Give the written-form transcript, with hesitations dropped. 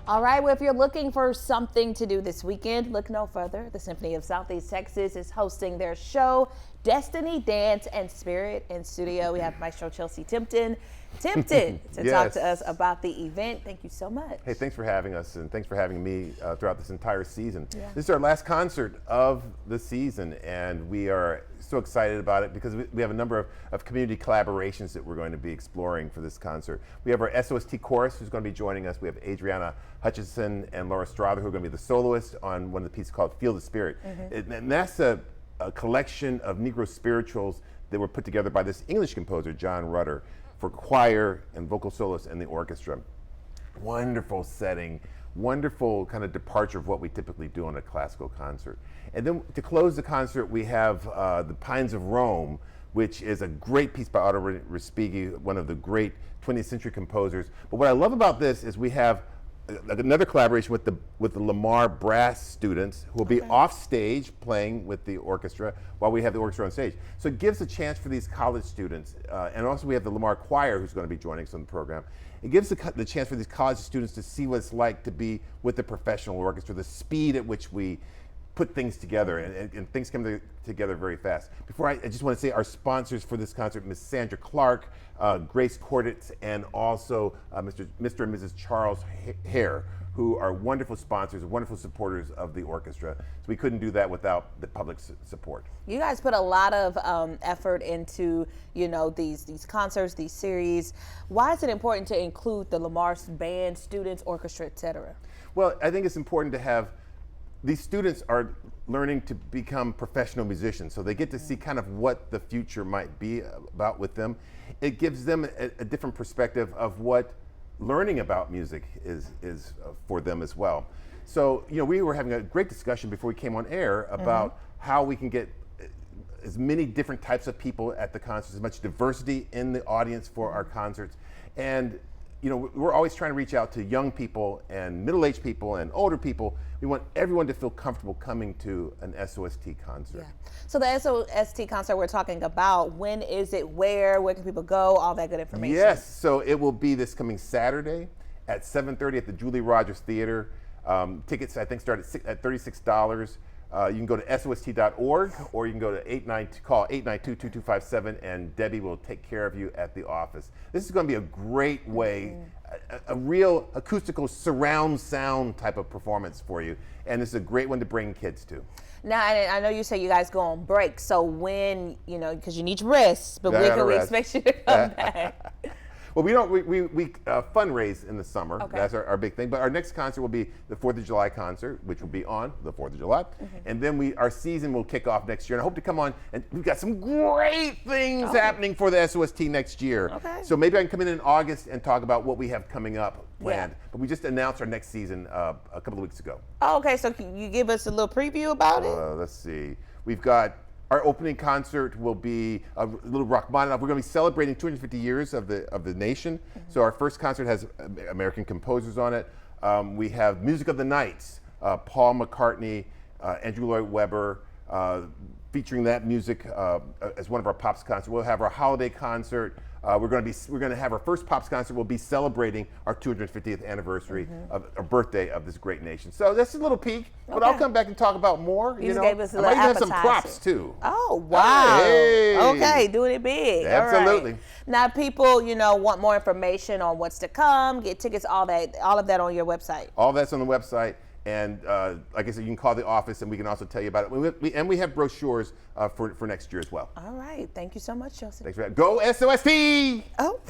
All right, well, if you're looking for something to do this weekend, look no further. The Symphony of Southeast Texas is hosting their show, Destiny, Dance, and Spirit. In studio, we have Maestro Chelsea Tipton to talk to us about the event. Thank you so much. Hey, thanks for having us, and thanks for having me throughout this entire season. Yeah. This is our last concert of the season, and we are so excited about it because we have a number of community collaborations that we're going to be exploring for this concert. We have our SOST chorus who's going to be joining us. We have Adriana Hutchinson and Laura Strother who are going to be the soloists on one of the pieces called Feel the Spirit. And that's a collection of Negro spirituals that were put together by this English composer, John Rutter, for choir and vocal soloists and the orchestra. Wonderful setting, wonderful kind of departure of what we typically do on a classical concert. And then to close the concert, we have The Pines of Rome, which is a great piece by Otto Respighi, one of the great 20th century composers. But what I love about this is we have another collaboration with the Lamar brass students who will be off stage playing with the orchestra while we have the orchestra on stage. So it gives a chance for these college students, and also we have the Lamar Choir who's going to be joining us on the program. It gives the chance for these college students to see what it's like to be with the professional orchestra, the speed at which we put things together, and things come together very fast. Before I just want to say our sponsors for this concert, Ms. Sandra Clark, Grace Corditz, and also Mr. and Mrs. Charles Hare, who are wonderful sponsors, wonderful supporters of the orchestra. So we couldn't do that without the public support. You guys put a lot of effort into, these concerts, these series. Why is it important to include the Lamar band, students, orchestra, et cetera? Well, I think it's important to have these students are learning to become professional musicians, so they get to see kind of what the future might be about with them. It gives them a different perspective of what learning about music is for them as well. So, we were having a great discussion before we came on air about how we can get as many different types of people at the concerts, as much diversity in the audience for our concerts. And we're always trying to reach out to young people and middle-aged people and older people. We want everyone to feel comfortable coming to an SOST concert. Yeah. So the SOST concert we're talking about, when is it, where can people go, all that good information? Yes, so it will be this coming Saturday at 7:30 at the Julie Rogers Theater. Tickets, I think, start at $36. You can go to SOST.org, or you can go to call 892-2257, and Debbie will take care of you at the office. This is going to be a great way, a real acoustical surround sound type of performance for you, and this is a great one to bring kids to. Now, I know you say you guys go on break, so when, because you need your rest, but when can we expect you to come back? Well, we fundraise in the summer. Okay. That's our big thing. But our next concert will be the 4th of July concert, which will be on the 4th of July. And then our season will kick off next year. And I hope to come on, and we've got some great things happening for the SOST next year. Okay. So maybe I can come in August and talk about what we have coming up planned. Yeah. But we just announced our next season a couple of weeks ago. Oh, okay, so can you give us a little preview about it? Let's see. We've got our opening concert will be a little Rachmaninoff. We're going to be celebrating 250 years of the nation. So our first concert has American composers on it. We have Music of the Nights, Paul McCartney, Andrew Lloyd Webber, featuring that music as one of our Pops concerts. We'll have our holiday concert. We're going to have our first Pops concert. We'll be celebrating our 250th anniversary of our birthday of this great nation. So that's a little peek, but I'll come back and talk about more. You gave us a little I might appetizer. have some props too. Oh wow! Hey. Okay, doing it big. Absolutely. All right. Now, people, want more information on what's to come, get tickets, all of that on your website. All that's on the website. And like I said, you can call the office, and we can also tell you about it. And we have brochures for next year as well. All right. Thank you so much, Chelsea. Thanks for that. Go SOST! Oh.